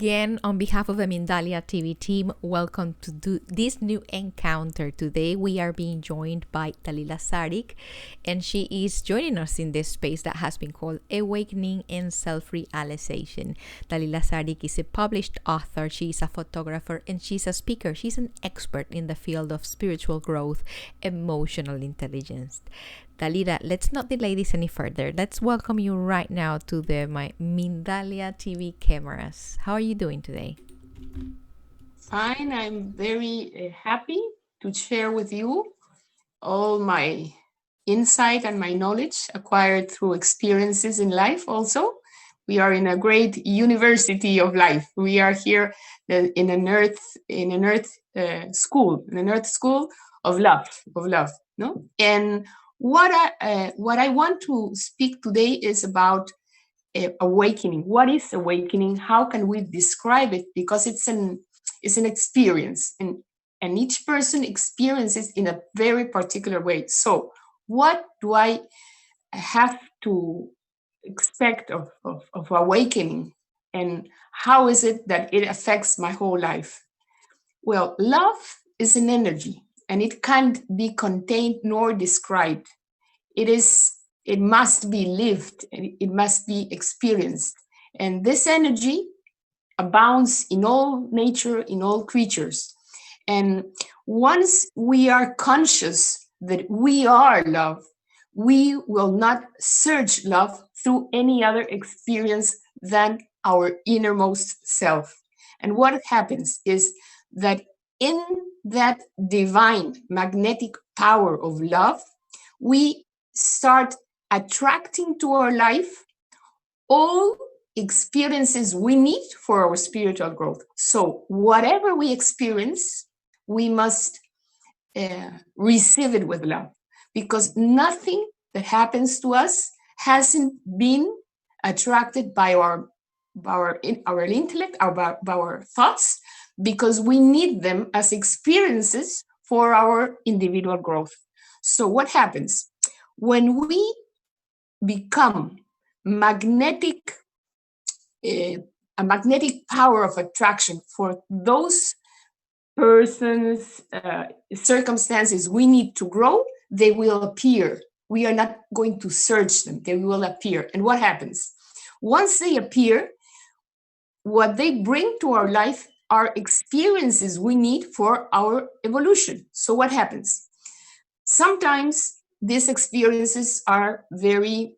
again, on behalf of the Mindalia TV team, welcome to this new encounter. Today we are being joined by Dalila Saric, and she is joining us in this space that has been called Awakening and Self-Realization. Dalila Saric is a published author, she is a photographer, and she's a speaker. She's an expert in the field of spiritual growth, emotional intelligence. Dalila, let's not delay this any further. Let's welcome you right now to my Mindalia TV cameras. How are you doing today? Fine. I'm very happy to share with you all my insight and my knowledge acquired through experiences in life also. We are in a great university of life. We are here in an earth school of love. No, and what I want to speak today is about awakening. What is awakening? How can we describe it? Because it's an experience, and each person experiences in a very particular way. So, what do I have to expect of awakening, and how is it that it affects my whole life? Well, love is an energy, and it can't be contained nor described. It must be lived, and it must be experienced. And this energy abounds in all nature, in all creatures. And once we are conscious that we are love, we will not search love through any other experience than our innermost self. And what happens is that in that divine magnetic power of love, we start attracting to our life all experiences we need for our spiritual growth. So whatever we experience, we must receive it with love, because nothing that happens to us hasn't been attracted by our intellect, by our thoughts, because we need them as experiences for our individual growth. So what happens when we become magnetic, a magnetic power of attraction for those persons, circumstances we need to grow? They will appear. We are not going to search them. They will appear. And what happens? Once they appear, what they bring to our life are experiences we need for our evolution. So what happens? Sometimes these experiences are very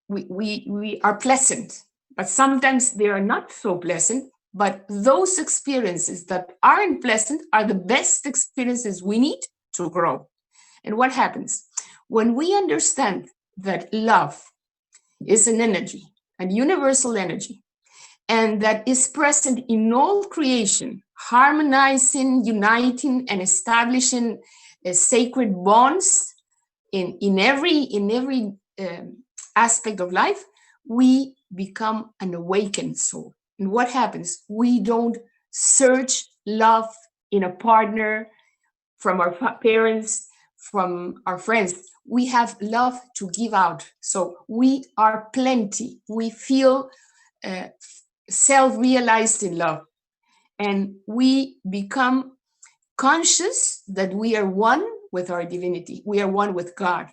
we are pleasant, but sometimes they are not so pleasant. But those experiences that aren't pleasant are the best experiences we need to grow. And what happens when we understand that love is an energy, a universal energy, and that is present in all creation, harmonizing, uniting, and establishing sacred bonds in every aspect of life, we become an awakened soul. And what happens? We don't search love in a partner, from our parents, from our friends. We have love to give out. So we are plenty. We feel self-realized in love. And we become conscious that we are one with our divinity. We are one with God.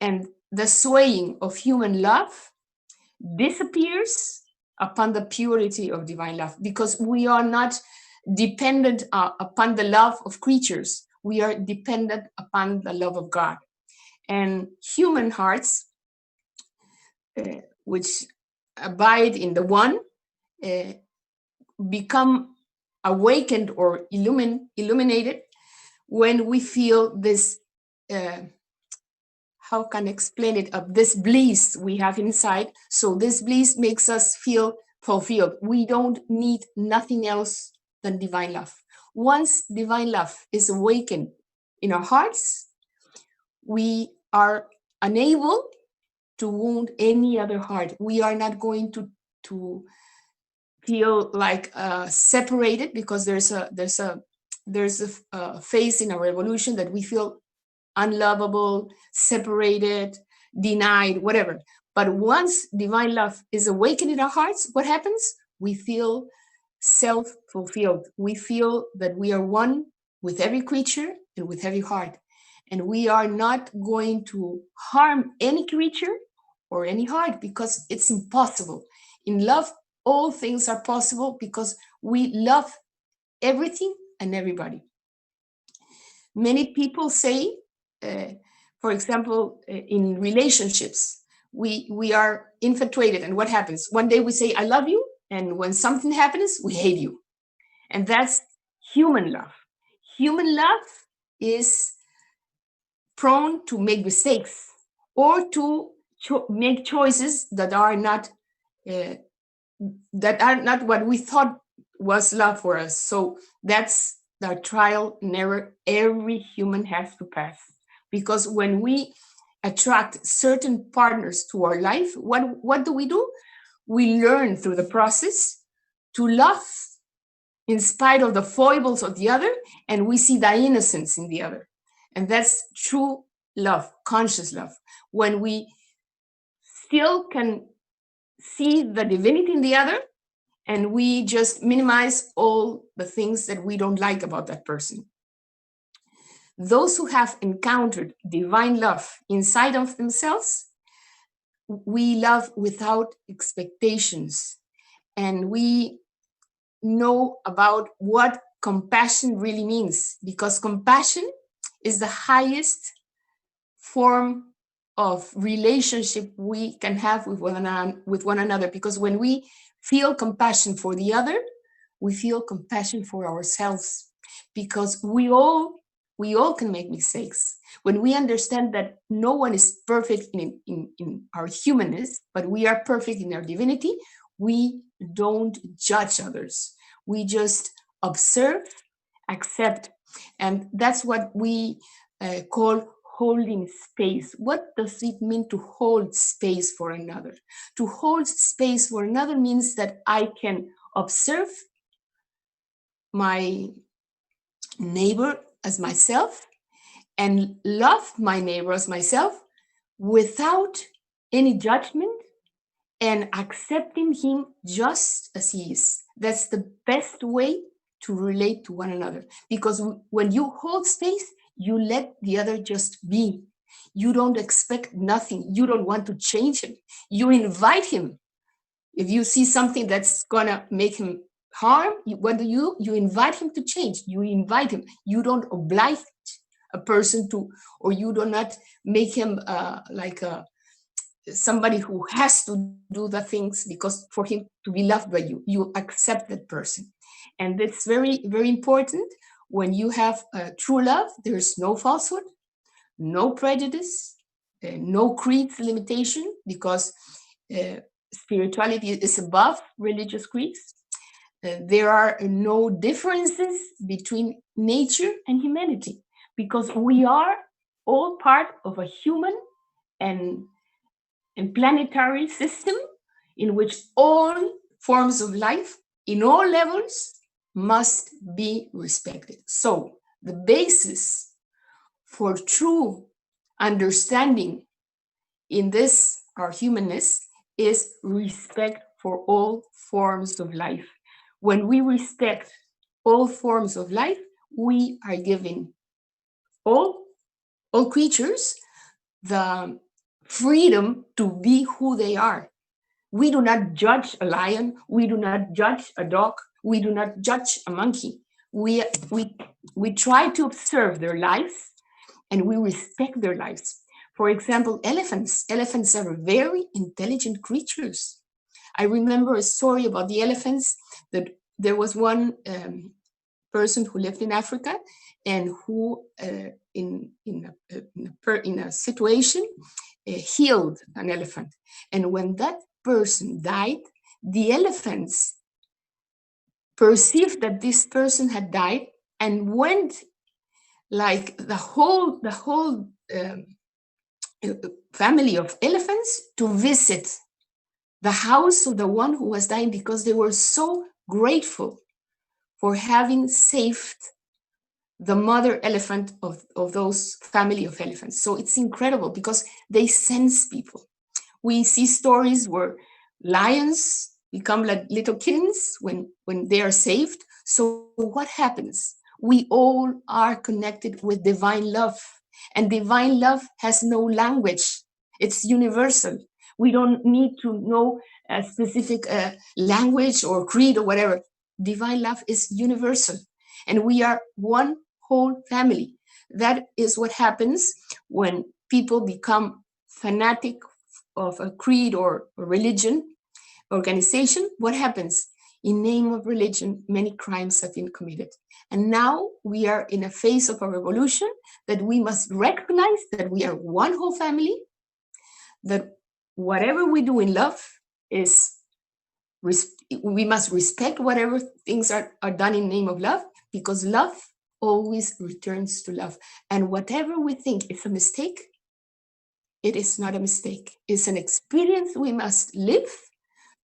And the swaying of human love disappears upon the purity of divine love, because we are not dependent upon the love of creatures. We are dependent upon the love of God. And human hearts, which abide in the one, become awakened or illuminated when we feel this how can I explain it, of this bliss we have inside. So this bliss makes us feel fulfilled. We don't need nothing else than divine love. Once divine love is awakened in our hearts, we are unable to wound any other heart. We are not going to feel like separated, because there's a phase in our evolution that we feel unlovable, separated, denied, whatever. But once divine love is awakened in our hearts, what happens? We feel self-fulfilled. We feel that we are one with every creature and with every heart. And we are not going to harm any creature or any heart because it's impossible. In love, all things are possible because we love everything and everybody. Many people say, for example, in relationships, we are infatuated, and what happens? One day we say, I love you, and when something happens, we hate you. And that's human love. Human love is prone to make mistakes or to make choices that are not what we thought was love for us. So that's the trial and error every human has to pass. Because when we attract certain partners to our life, what do? We learn through the process to love in spite of the foibles of the other, and we see the innocence in the other. And that's true love, conscious love. When we still can see the divinity in the other, and we just minimize all the things that we don't like about that person. Those who have encountered divine love inside of themselves, we love without expectations, and we know about what compassion really means, because compassion is the highest form of relationship we can have with one another, because when we feel compassion for the other, we feel compassion for ourselves, because we all can make mistakes. When we understand that no one is perfect in our humanness, but we are perfect in our divinity, we don't judge others. We just observe, accept, and that's what we call holding space. What does it mean to hold space for another? To hold space for another means that I can observe my neighbor as myself and love my neighbor as myself without any judgment and accepting him just as he is. That's the best way to relate to one another, because when you hold space, you let the other just be. You don't expect nothing. You don't want to change him. You invite him. If you see something that's gonna make him harm, what do? You invite him to change. You invite him. You don't oblige a person to, or you do not make him somebody who has to do the things because for him to be loved by you. You accept that person. And it's very, very important. When you have true love, there's no falsehood, no prejudice, no creed limitation, because spirituality is above religious creeds. There are no differences between nature and humanity, because we are all part of a human and planetary system in which all forms of life in all levels must be respected. So the basis for true understanding in this, our humanness, is respect for all forms of life. When we respect all forms of life, we are giving all creatures the freedom to be who they are. We do not judge a lion. We do not judge a dog. We do not judge a monkey. We try to observe their lives and we respect their lives. For example, elephants. Elephants are very intelligent creatures. I remember a story about the elephants, that there was one person who lived in Africa and who, in a situation, healed an elephant. And when that person died, the elephants perceived that this person had died and went, like the whole family of elephants, to visit the house of the one who was dying, because they were so grateful for having saved the mother elephant of those family of elephants. So it's incredible because they sense people. We see stories where lions become like little kittens when they are saved. So what happens? We all are connected with divine love, and divine love has no language. It's universal. We don't need to know a specific language or creed or whatever. Divine love is universal, and we are one whole family. That is what happens when people become fanatic of a creed or a religion organization. What happens? In name of religion, many crimes have been committed. And now we are in a phase of a revolution that we must recognize that we are one whole family, that whatever we do in love is, we must respect whatever things are done in name of love, because love always returns to love. And whatever we think is a mistake, it is not a mistake. It's an experience we must live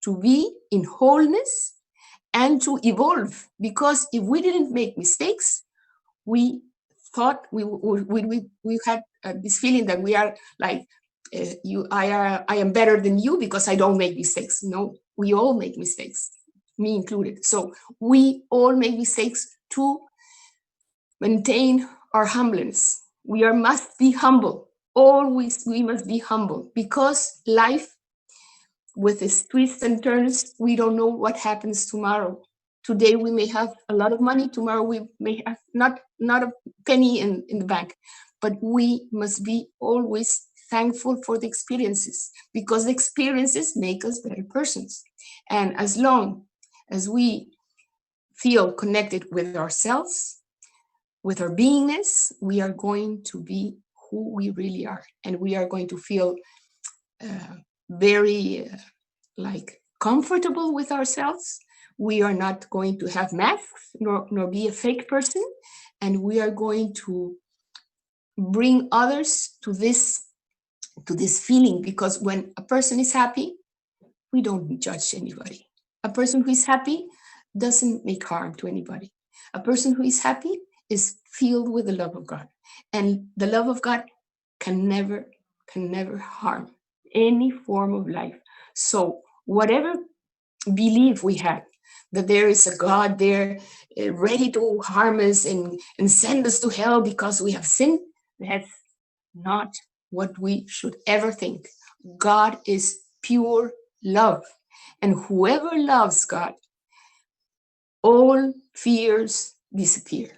to be in wholeness and to evolve. Because if we didn't make mistakes, we thought we had this feeling that we are like, I am better than you because I don't make mistakes. No, we all make mistakes, me included. So we all make mistakes to maintain our humbleness. Must be humble. Always we must be humble, because life, with its twists and turns, we don't know what happens tomorrow. Today we may have a lot of money, tomorrow we may have not a penny in the bank. But we must be always thankful for the experiences, because the experiences make us better persons. And as long as we feel connected with ourselves, with our beingness, we are going to be who we really are. And we are going to feel very like comfortable with ourselves. We are not going to have masks nor be a fake person. And we are going to bring others to this feeling, because when a person is happy, we don't judge anybody. A person who is happy doesn't make harm to anybody. A person who is happy is filled with the love of God, and the love of God can never harm any form of life. So whatever belief we have that there is a God there ready to harm us and send us to hell because we have sinned, that's not what we should ever think. God is pure love, and whoever loves God, all fears disappear.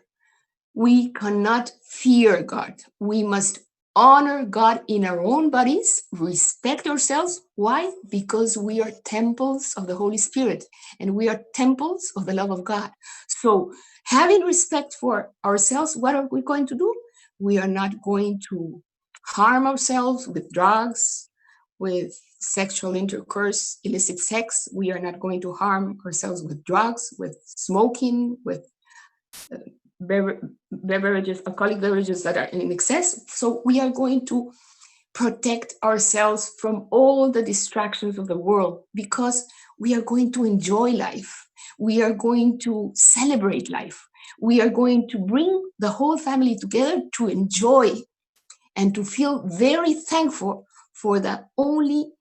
We cannot fear God. We must honor God in our own bodies, respect ourselves. Why? Because we are temples of the Holy Spirit, and we are temples of the love of God. So having respect for ourselves, what are we going to do? We are not going to harm ourselves with drugs, with sexual intercourse, illicit sex. We are not going to harm ourselves with drugs, with smoking, with beverages, alcoholic beverages that are in excess. So we are going to protect ourselves from all the distractions of the world, because we are going to enjoy life. We are going to celebrate life. We are going to bring the whole family together to enjoy and to feel very thankful for the only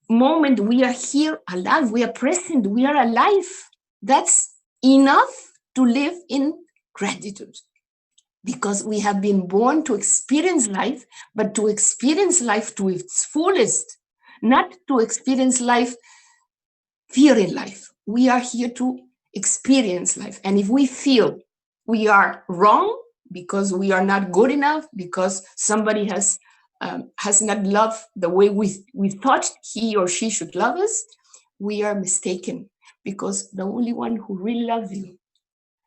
moment we are here alive. We are present. We are alive. That's enough to live in gratitude, because we have been born to experience life, but to experience life to its fullest, not to experience life fearing life. We are here to experience life. And if we feel we are wrong because we are not good enough, because somebody has not loved the way we thought he or she should love us, we are mistaken, because the only one who really loves you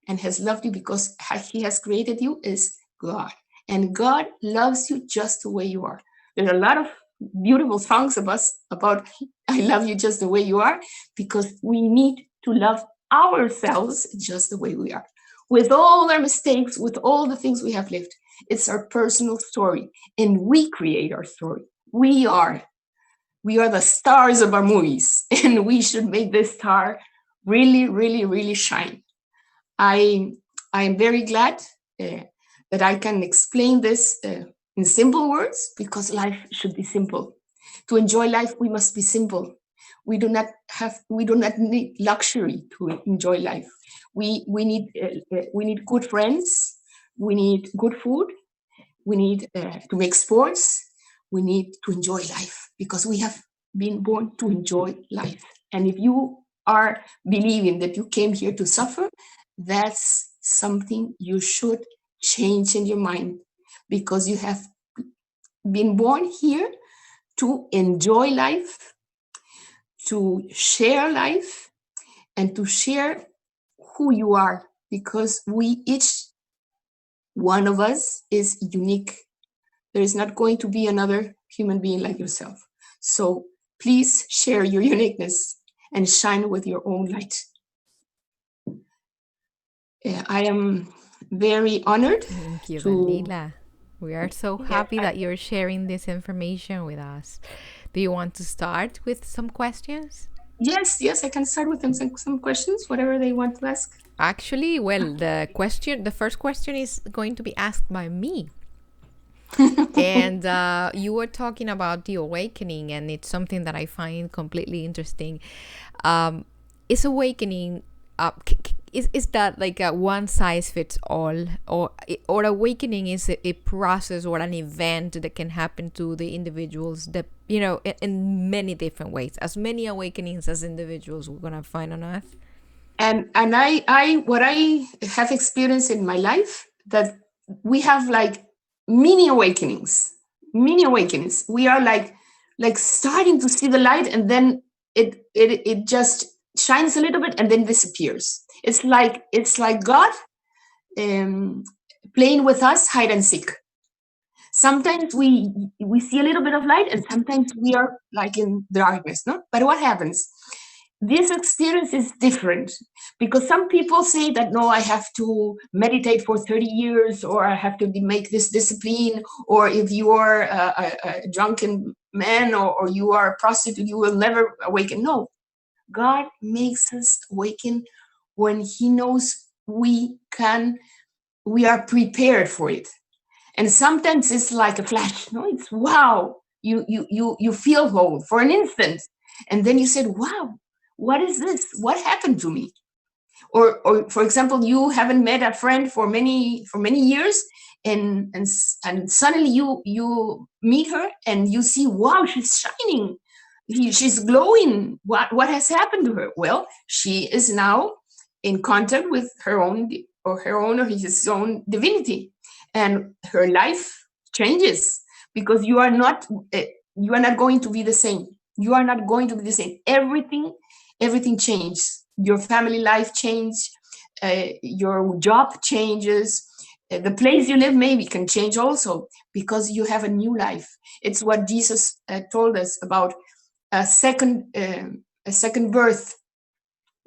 and has loved you because he has created you is God. And God loves you just the way you are. There are a lot of beautiful songs about I love you just the way you are, because we need to love ourselves just the way we are, with all our mistakes, with all the things we have lived. It's our personal story, and we create our story. We are the stars of our movies, and we should make this star really, really, really shine. I am very glad that I can explain this in simple words, because life should be simple. To enjoy life, we must be simple. We do not need luxury to enjoy life. We need good friends. We need good food. We need to make sports. We need to enjoy life because we have been born to enjoy life. And if you are believing that you came here to suffer, that's something you should change in your mind, because you have been born here to enjoy life, to share life, and to share who you are, because we each one of us is unique. There is not going to be another human being like yourself. So please share your uniqueness and shine with your own light. I am very honored. Thank you, to Dalila. We are so Yeah, happy that you're sharing this information with us. Do you want to start with some questions? yes, I can start with some questions, whatever they want to ask. Actually, well, the first question is going to be asked by me. And you were talking about the awakening, and it's something that I find completely interesting. Is awakening is that like a one size fits all, or awakening is a process or an event that can happen to the individuals that in many different ways, as many awakenings as individuals we're gonna find on earth? And I what I have experienced in my life, that we have like mini awakenings. We are like starting to see the light, and then it just shines a little bit and then disappears. It's like God playing with us hide and seek. Sometimes we see a little bit of light, and sometimes we are like in darkness, no? But what happens? This experience is different, because some people say that, no, I have to meditate for 30 years, or I have to make this discipline, or if you are a drunken man, or you are a prostitute, you will never awaken. No, God makes us awaken when He knows we are prepared for it. And sometimes it's like a flash, no? It's wow, you feel whole for an instant, and then you said, wow, what is this? What happened to me? Or for example, you haven't met a friend for many years, and suddenly you meet her and you see, wow, she's shining, she's glowing. What has happened to her? Well, she is now in contact with her own or his own divinity, and her life changes, because you are not going to be the same. You are not going to be the same. Everything changes. Your family life changes. Your job changes. The place you live maybe can change also, because you have a new life. It's what Jesus told us about a second birth.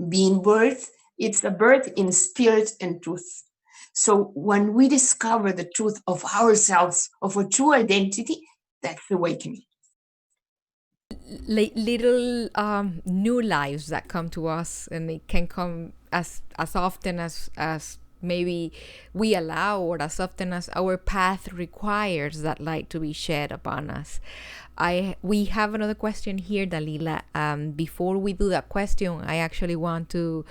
Being birth, it's a birth in spirit and truth. So when we discover the truth of ourselves, of a true identity, that's awakening. Little new lives that come to us, and it can come as often as maybe we allow, or as often as our path requires that light to be shed upon us. We have another question here, Dalila. Before we do that question, I actually want to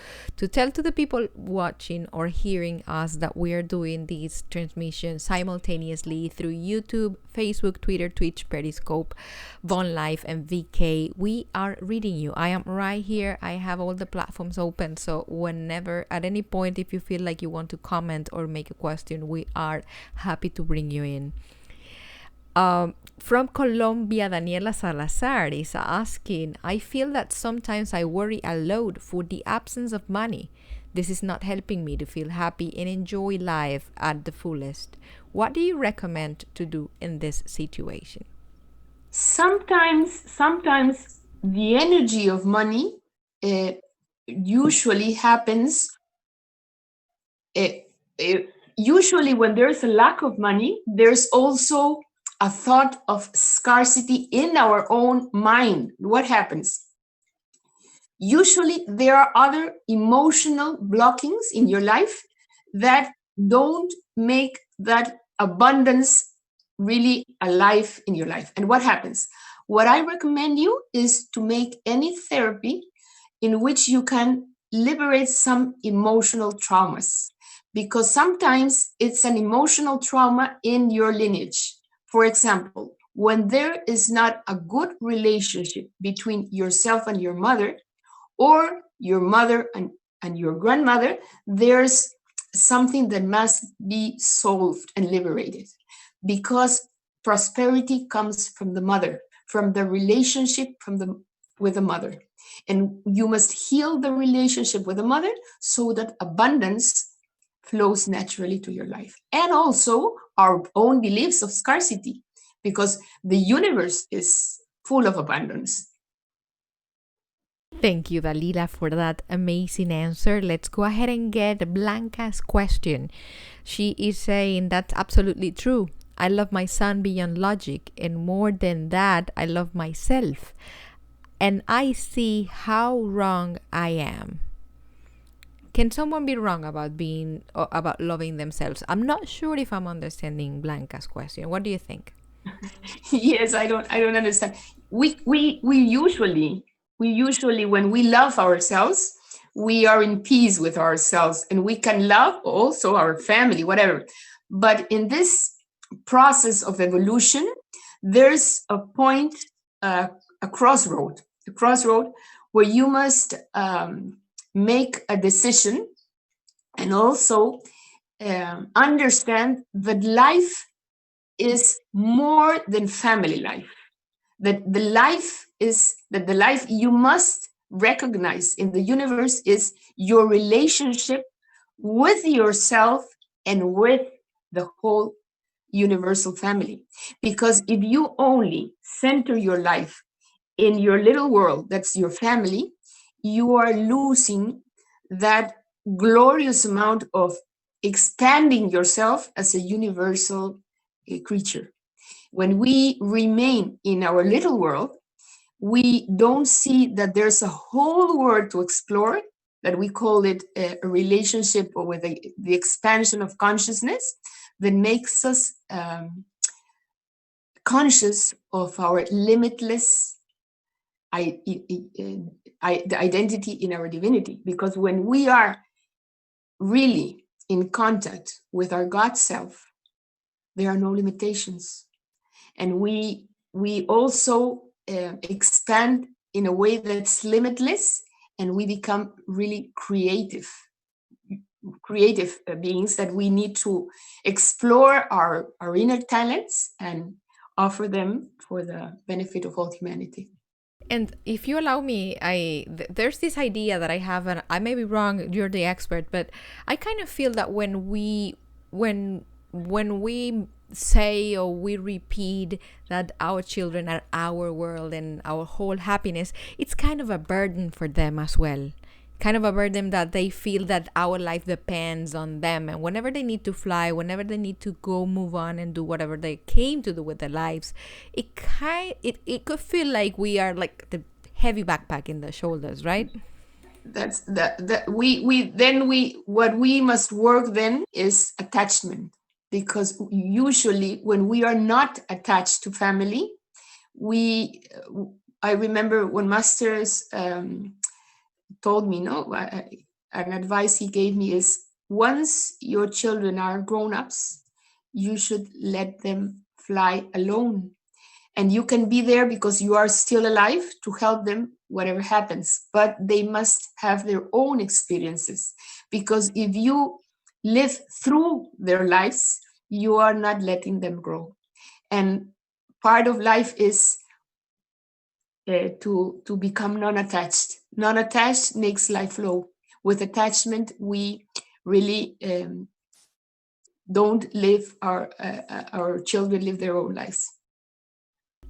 tell to the people watching or hearing us that we are doing these transmissions simultaneously through YouTube, Facebook, Twitter, Twitch, Periscope, Von Life, and VK. We are reading you. I am right here. I have all the platforms open. So whenever, at any point, if you feel like you want to comment or make a question, we are happy to bring you in. From Colombia, Daniela Salazar is asking, I feel that sometimes I worry a lot for the absence of money. This is not helping me to feel happy and enjoy life at the fullest. What do you recommend to do in this situation? Sometimes the energy of money usually happens. Usually, when there's a lack of money, there's also a thought of scarcity in our own mind. What happens? Usually, there are other emotional blockings in your life that don't make that abundance really alive in your life. And what happens? what I recommend you is to make any therapy in which you can liberate some emotional traumas, because sometimes it's an emotional trauma in your lineage. For example, when there is not a good relationship between yourself and your mother, or your mother and your grandmother, there's something that must be solved and liberated, because prosperity comes from the mother, from the relationship with the mother. And you must heal the relationship with the mother so that abundance flows naturally to your life. And also our own beliefs of scarcity, because the universe is full of abundance. Thank you, Dalila, for that amazing answer. Let's go ahead and get Blanca's question. She is saying that's absolutely true. I love my son beyond logic, and more than that, I love myself. And I see how wrong I am. Can someone be wrong about about loving themselves? I'm not sure if I'm understanding Blanca's question. What do you think? Yes, I don't understand. We usually when we love ourselves, we are in peace with ourselves, and we can love also our family, whatever. But in this process of evolution, there's a point, a crossroad where you must make a decision, and also understand that life is more than family life. That the life you must recognize in the universe is your relationship with yourself and with the whole universal family. Because if you only center your life in your little world, that's your family, you are losing that glorious amount of expanding yourself as a universal creature. When we remain in our little world, we don't see that there's a whole world to explore, that we call it a relationship or with the expansion of consciousness, that makes us conscious of our limitless the identity in our divinity. Because when we are really in contact with our God self, there are no limitations. And we also expand in a way that's limitless, and we become really creative beings, that we need to explore our inner talents and offer them for the benefit of all humanity. And if you allow me, there's this idea that I have, and I may be wrong. You're the expert, but I kind of feel that when we say or we repeat that our children are our world and our whole happiness, it's kind of a burden for them as well. Kind of a burden that they feel that our life depends on them, and whenever they need to fly, whenever they need to go move on and do whatever they came to do with their lives, it could feel like we are like the heavy backpack in the shoulders, right? That's that we what we must work then is attachment. Because usually when we are not attached to family, we I remember when masters told me, no, an advice he gave me is, once your children are grown-ups, you should let them fly alone. And you can be there because you are still alive to help them whatever happens, but they must have their own experiences. Because if you live through their lives, you are not letting them grow. And part of life is to become non-attached. Non-attached makes life flow. With attachment, we really don't live our children live their own lives.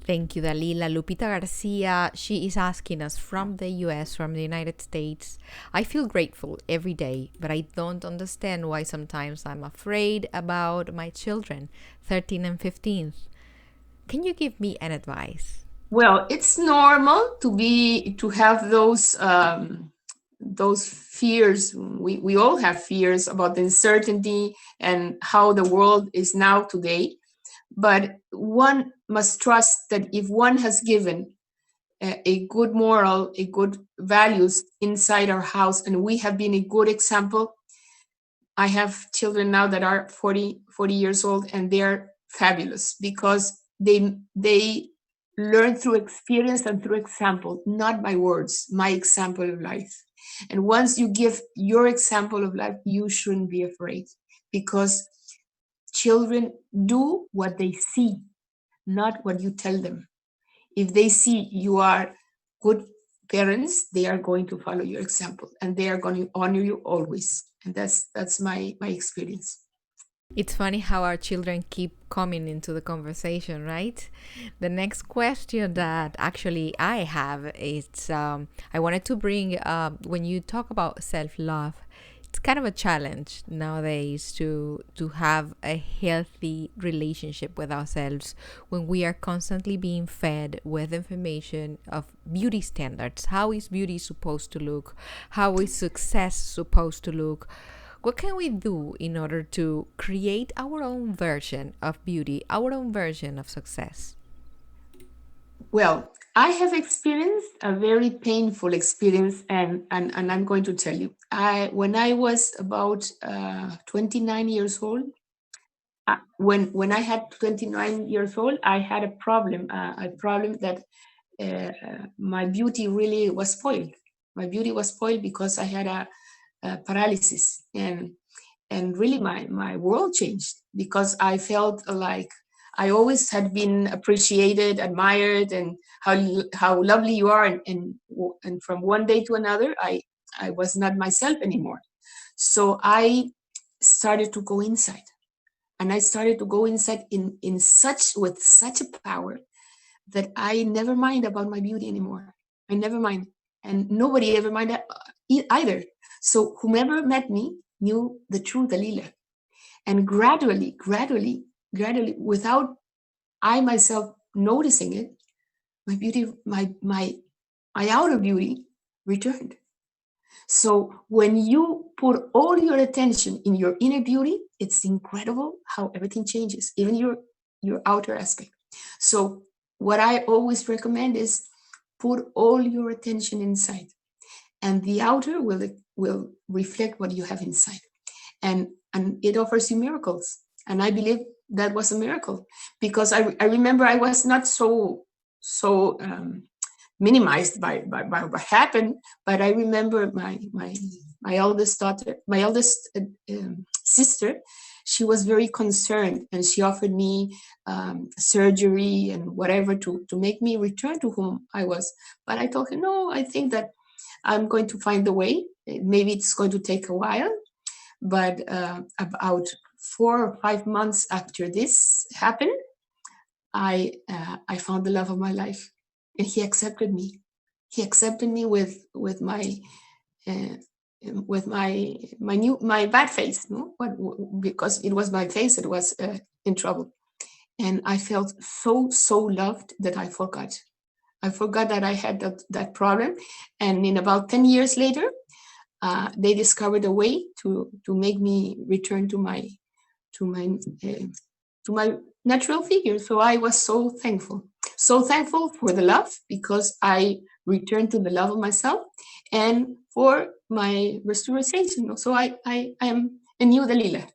Thank you, Dalila. Lupita Garcia, she is asking us from the US, from the United States. I feel grateful every day, but I don't understand why sometimes I'm afraid about my children, 13 and 15. Can you give me an advice? Well, it's normal to have those fears. We all have fears about the uncertainty and how the world is now today. But one must trust that if one has given a good moral, a good values inside our house, and we have been a good example. I have children now that are 40 years old, and they're fabulous because they learn through experience and through example, not by words, my example of life. And once you give your example of life, you shouldn't be afraid, because children do what they see, not what you tell them. If they see you are good parents, they are going to follow your example, and they are going to honor you always. And that's my experience. It's funny how our children keep coming into the conversation, right? The next question that actually I have is I wanted to bring when you talk about self-love, it's kind of a challenge nowadays to have a healthy relationship with ourselves when we are constantly being fed with information of beauty standards. How is beauty supposed to look? How is success supposed to look? What can we do in order to create our own version of beauty, our own version of success? Well, I have experienced a very painful experience, and I'm going to tell you. When I was about 29 years old, when I had 29 years old, I had a problem that my beauty really was spoiled. My beauty was spoiled because I had a paralysis, and really my world changed, because I felt like I always had been appreciated, admired, and how lovely you are, and from one day to another, I was not myself anymore. So I started to go inside, and I started to go inside in such with such a power that I never mind about my beauty anymore. I never mind, and nobody ever minded either. So whomever met me knew the true Dalila, and gradually, without I myself noticing it, my beauty, my outer beauty returned. So when you put all your attention in your inner beauty, it's incredible how everything changes, even your outer aspect. So what I always recommend is put all your attention inside, and the outer will reflect what you have inside, and it offers you miracles. And I believe that was a miracle, because I remember I was not so minimized by what happened, but I remember my eldest daughter, my eldest sister. She was very concerned, and she offered me surgery and whatever to make me return to whom I was. But I told her, no, I think that I'm going to find a way. Maybe it's going to take a while, but about 4 or 5 months after this happened, I found the love of my life, and he accepted me. He accepted me with my uh, my bad face, no? Because it was my face that was in trouble, and I felt so loved that I forgot. I forgot that I had that problem, and in about 10 years later, they discovered a way to make me return to my uh, to my natural figure. So I was so thankful for the love, because I returned to the love of myself, and for my restoration. So I am a new Dalila.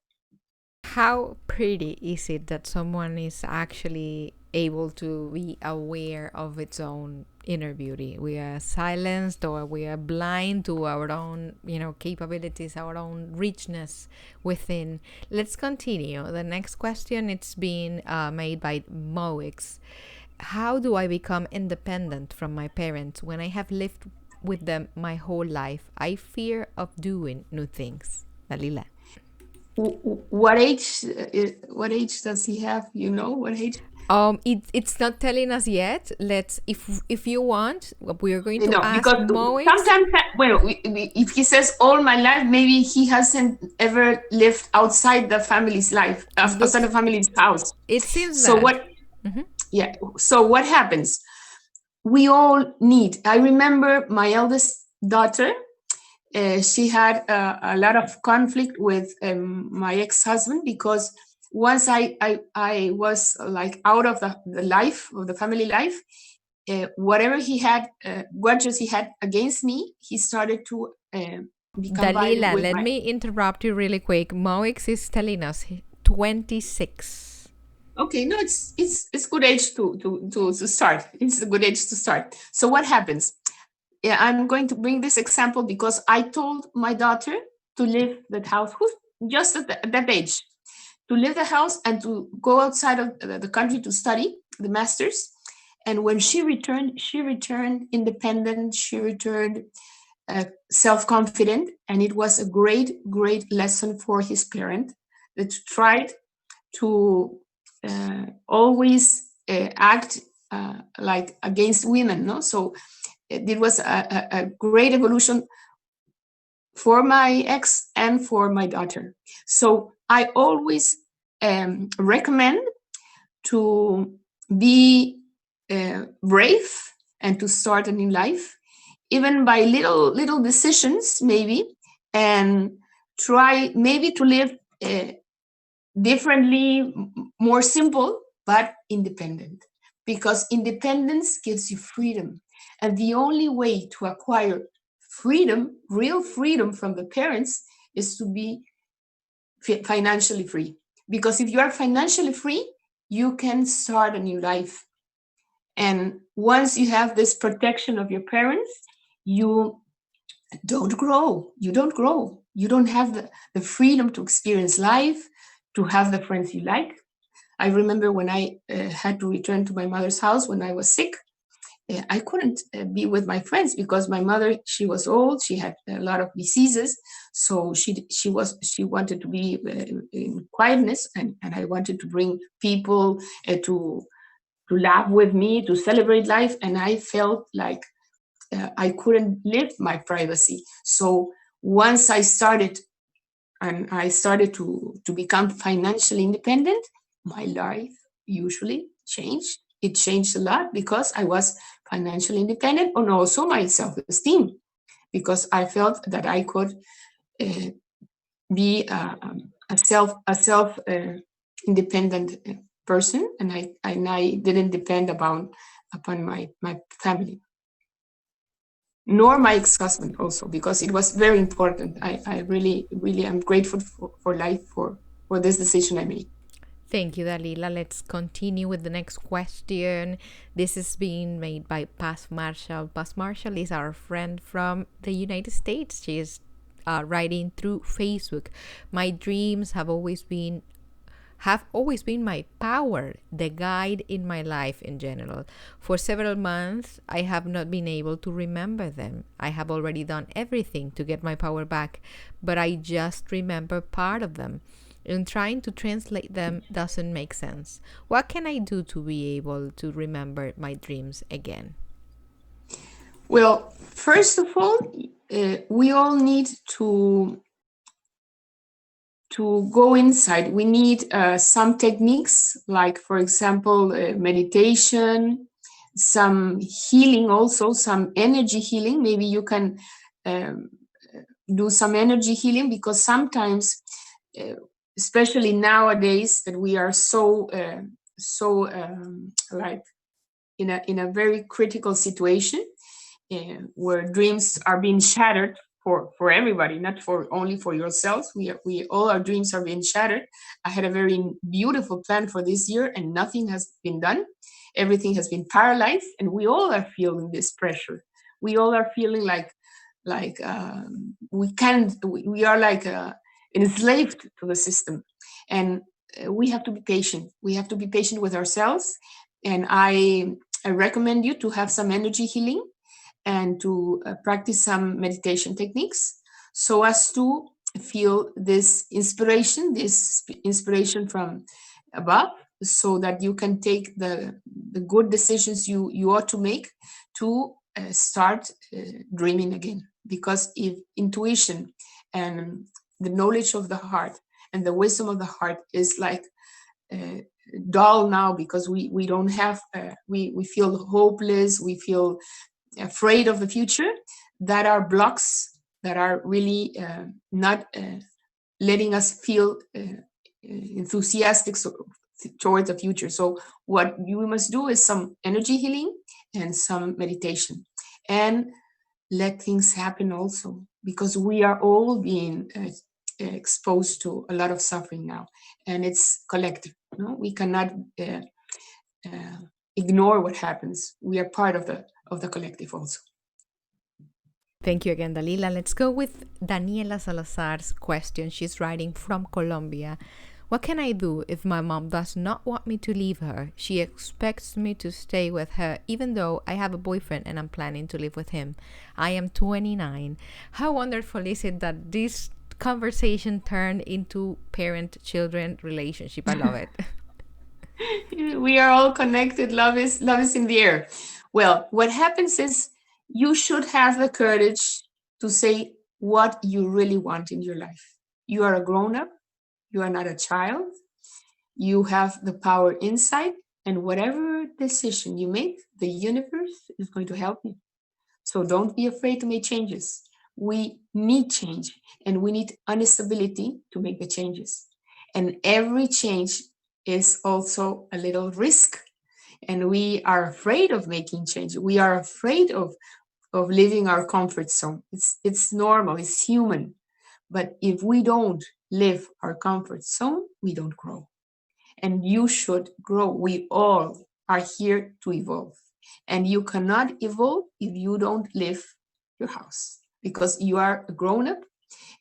How pretty is it that someone is actually able to be aware of its own inner beauty? We are silenced, or we are blind to our own, capabilities, our own richness within. Let's continue. The next question, it's being made by Moix. How do I become independent from my parents when I have lived with them my whole life? I fear of doing new things. Dalila. What age? What age does he have? You know what age? It's not telling us yet. Let's, if you want, we are going to No, ask because Moix. sometimes, well, if he says all my life, maybe he hasn't ever lived outside the family's life, outside the family's house. It seems So that. what? Yeah. So what happens? We all need. I remember my eldest daughter. She had a lot of conflict with my ex-husband, because once I was like out of the life of the family life, whatever he had, grudges he had against me, he started to become violent Dalila, with let my. me interrupt you really quick. Moix is telling us 26. Okay, no, it's good age to start. It's a good age to start. So what happens? Yeah, I'm going to bring this example because I told my daughter to leave that house, who's just at that age, to leave the house and to go outside of the country to study the masters. And when she returned independent. She returned self-confident, and it was a great lesson for his parent that tried to always act like against women. No, so it was a great evolution for my ex and for my daughter. So I always recommend to be brave and to start a new life, even by little decisions, maybe, and try maybe to live differently, more simple, but independent. Because independence gives you freedom. And the only way to acquire freedom, real freedom from the parents, is to be financially free. Because if you are financially free, you can start a new life. And once you have this protection of your parents, you don't grow. You don't grow. You don't have the freedom to experience life, to have the friends you like. I remember when I had to return to my mother's house when I was sick. I couldn't be with my friends because my mother, she was old. She had a lot of diseases, so she wanted to be in quietness, and I wanted to bring people to laugh with me, to celebrate life, and I felt like I couldn't live my privacy. So once I started to become financially independent, my life usually changed. It changed a lot because I was financially independent, and also my self-esteem, because I felt that I could uh, be a self independent person, and I didn't depend upon my family, nor my ex-husband also, because it was very important. I really am grateful for life for this decision I made. Thank you, Dalila. Let's continue with the next question. This is being made by Paz Marshall. Paz Marshall is our friend from the United States. She is writing through Facebook. My dreams have always been my power, the guide in my life in general. For several months, I have not been able to remember them. I have already done everything to get my power back, but I just remember part of them. And trying to translate them doesn't make sense. What can I do to be able to remember my dreams again? Well, first of all, we all need to go inside. We need some techniques, like, for example, meditation, some healing, also some energy healing. Maybe you can um, do some energy healing, because sometimes, uh, especially nowadays, that we are so like in a very critical situation, where dreams are being shattered for everybody, not for only for yourselves. We all, our dreams are being shattered. I had a very beautiful plan for this year, and nothing has been done. Everything has been paralyzed, and we all are feeling this pressure. We all are feeling like we can't. We are like enslaved to the system, and we have to be patient. We have to be patient with ourselves, and I recommend you to have some energy healing and to practice some meditation techniques, so as to feel this inspiration from above, so that you can take the good decisions you ought to make to start dreaming again. Because if intuition and the knowledge of the heart and the wisdom of the heart is like uh, dull now, because we don't have we feel hopeless, we feel afraid of the future, that are blocks that are really not letting us feel enthusiastic towards the future. So what you must do is some energy healing and some meditation, and let things happen also, because we are all being exposed to a lot of suffering now, and it's collective. No, we cannot ignore what happens. We are part of the collective also. Thank you again, Dalila. Let's go with Daniela Salazar's question. She's writing from Colombia. What can I do if my mom does not want me to leave her? She expects me to stay with her, even though I have a boyfriend and I'm planning to live with him. I am 29. How wonderful is it that this conversation turned into parent-children relationship? I love it. We are all connected. Love is in the air. Well, what happens is you should have the courage to say what you really want in your life. You are a grown-up. You are not a child. You have the power inside, and whatever decision you make, the universe is going to help you. So don't be afraid to make changes. We need change, and we need instability to make the changes. And every change is also a little risk. And we are afraid of making change. We are afraid of leaving our comfort zone. It's normal, it's human. But if we don't live our comfort zone, we don't grow. And you should grow. We all are here to evolve. And you cannot evolve if you don't leave your house, because you are a grown-up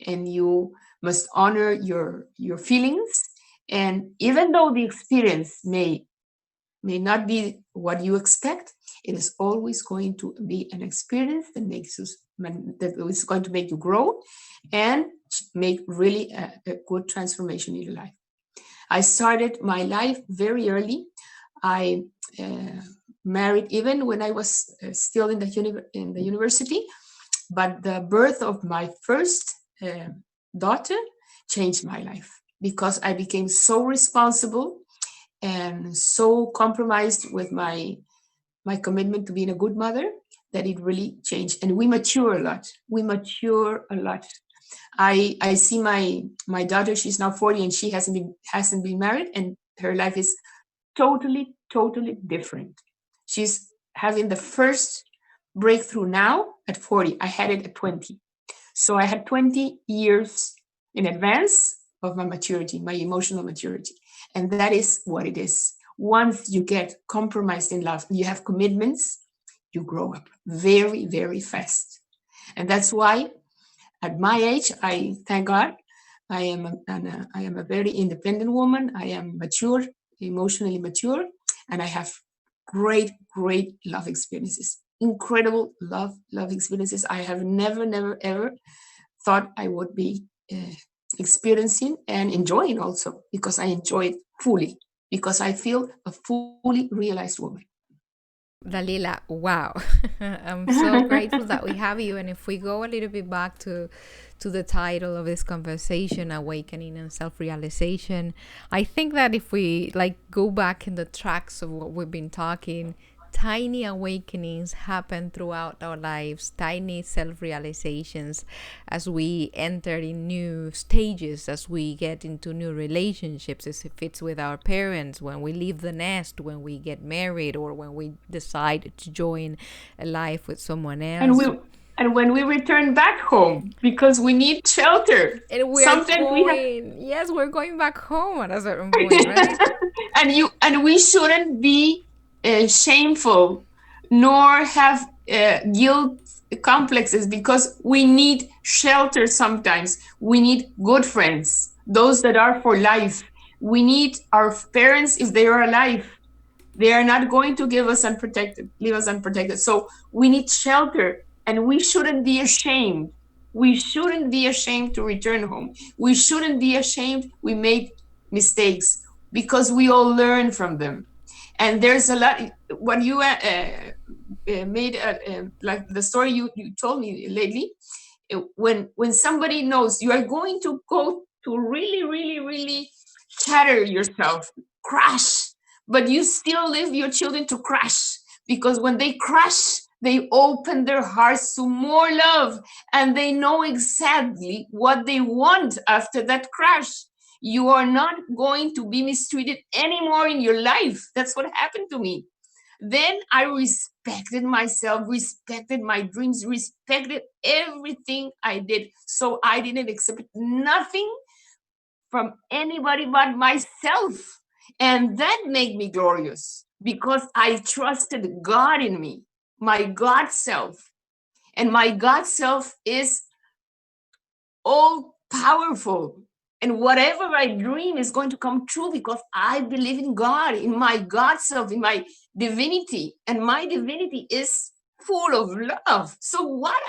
and you must honor your feelings. And even though the experience may not be what you expect, it is always going to be an experience that is going to make you grow and make really a good transformation in your life. I started my life very early. I married even when I was still in the university, but the birth of my first daughter changed my life, because I became so responsible and so compromised with my commitment to being a good mother that it really changed. And we mature a lot. I see my daughter, she's now 40 and she hasn't been married, and her life is totally different. She's having the first breakthrough now at 40. I had it at 20. So I had 20 years in advance of my maturity, my emotional maturity. And that is what it is. Once you get compromised in love, you have commitments, you grow up very, very fast. And that's why at my age, I thank God, I am a very independent woman. I am mature, emotionally mature, and I have great love experiences, incredible love experiences. I have never ever thought I would be experiencing and enjoying also, because I enjoy it fully, because I feel a fully realized woman. Dalila, wow. I'm so grateful that we have you. And if we go a little bit back to the title of this conversation, Awakening and Self-Realization, I think that if we go back in the tracks of what we've been talking, tiny awakenings happen throughout our lives, tiny self-realizations as we enter in new stages, as we get into new relationships, as if it's with our parents, when we leave the nest, when we get married, or when we decide to join a life with someone else. And when we return back home, because we need shelter. And we're going back home at a certain point, right? and we shouldn't be shameful, nor have guilt complexes, because we need shelter sometimes. We need good friends, those that are for life. We need our parents if they are alive. They are not going to leave us unprotected. So we need shelter, and we shouldn't be ashamed. We shouldn't be ashamed to return home. We shouldn't be ashamed we made mistakes, because we all learn from them. And there's a lot, what you made, like the story you told me lately, when somebody knows you are going to go to really shatter yourself, crash, but you still leave your children to crash, because when they crash, they open their hearts to more love, and they know exactly what they want after that crash. You are not going to be mistreated anymore in your life. That's what happened to me. Then I respected myself, respected my dreams, respected everything I did. So I didn't accept nothing from anybody but myself. And that made me glorious because I trusted God in me, my God self. And my God self is all powerful. And whatever I dream is going to come true because I believe in God, in my God self, in my divinity. And my divinity is full of love. So why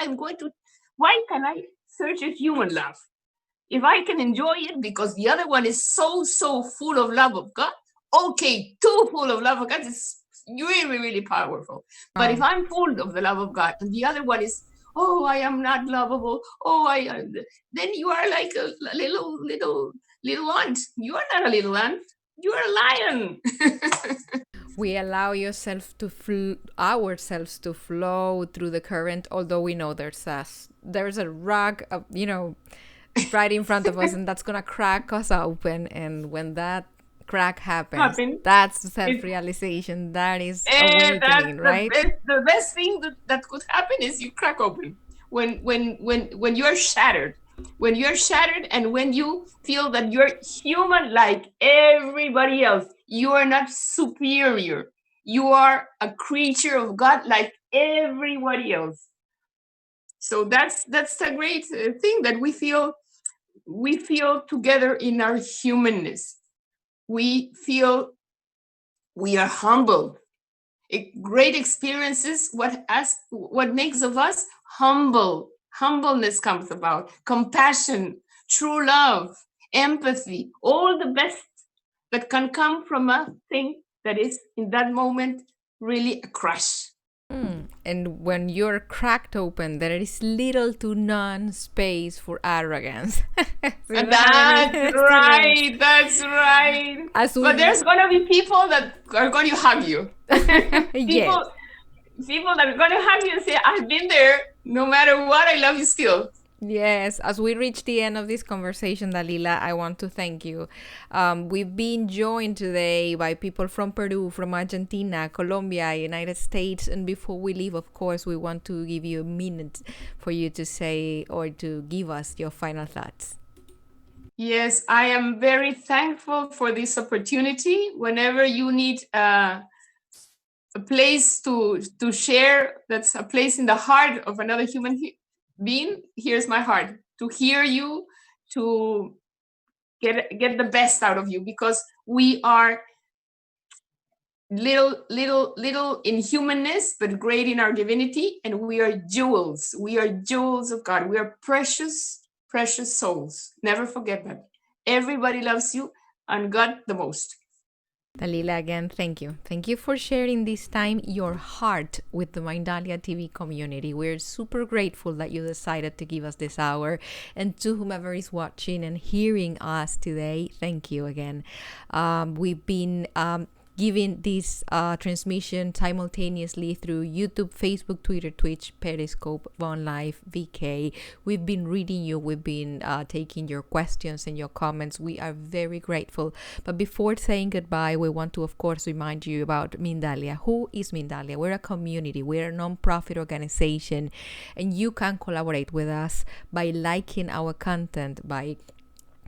can I search a human love? If I can enjoy it because the other one is so full of love of God, okay, too full of love of God is really, really powerful. But if I'm full of the love of God and the other one is, oh, I am not lovable, then you are like a little ant. You are not a little ant. You are a lion. We allow ourselves to flow through the current, although we know there's a rug of, right in front of us, and that's gonna crack us open. And when that crack happens, that's self-realization. That is awakening, right? The best thing that could happen is you crack open when you are shattered. When you're shattered and when you feel that you're human like everybody else, you are not superior. You are a creature of God like everybody else. So that's a great thing that we feel together in our humanness. We feel we are humbled. Great experiences, what makes of us humble. Humbleness comes about. Compassion, true love, empathy, all the best that can come from a thing that is in that moment really a crush. And when you're cracked open, there is little to none space for arrogance. That's right. That's right. But there's gonna be people that are going to hug you. Yes. People that are going to hug you and say, I've been there. No matter what, I love you still. Yes, as we reach the end of this conversation, Dalila, I want to thank you. We've been joined today by people from Peru, from Argentina, Colombia, United States. And before we leave, of course, we want to give you a minute for you to say or to give us your final thoughts. Yes, I am very thankful for this opportunity. Whenever you need a place to share, that's a place in the heart of another human being, here's my heart to hear you, to get the best out of you, because we are little in humanness, but great in our divinity, and we are jewels. We are jewels of God. We are precious souls. Never forget that. Everybody loves you and God the most. Dalila, again, thank you. Thank you for sharing this time, your heart, with the Mindalia TV community. We're super grateful that you decided to give us this hour. And to whomever is watching and hearing us today, thank you again. We've been giving this transmission simultaneously through YouTube, Facebook, Twitter, Twitch, Periscope, Von Life, VK. We've been reading you. We've been taking your questions and your comments. We are very grateful. But before saying goodbye, we want to, of course, remind you about Mindalia. Who is Mindalia? We're a community. We're a non-profit organization. And you can collaborate with us by liking our content, by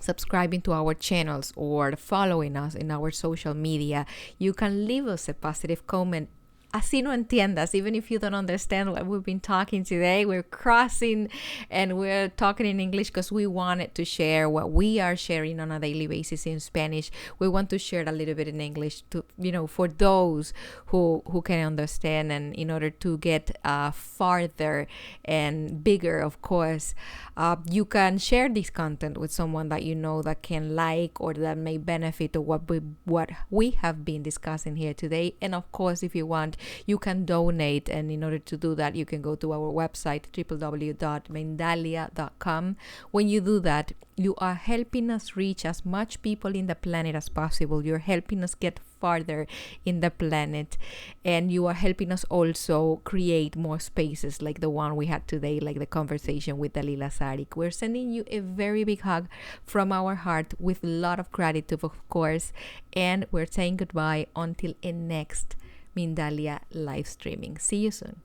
subscribing to our channels, or following us in our social media. You can leave us a positive comment. Así no entiendas, even if you don't understand what we've been talking today, we're crossing and we're talking in English because we wanted to share what we are sharing on a daily basis in Spanish. We want to share a little bit in English to, for those who can understand, and in order to get farther and bigger, of course. You can share this content with someone that you know that can like or that may benefit of what we have been discussing here today. And of course, if you want, you can donate. And in order to do that, you can go to our website, www.mindalia.com. When you do that, you are helping us reach as much people in the planet as possible. You're helping us get farther in the planet, and you are helping us also create more spaces like the one we had today, like the conversation with Dalila Saric. We're sending you a very big hug from our heart with a lot of gratitude, of course, and we're saying goodbye until a next Mindalia live streaming. See you soon.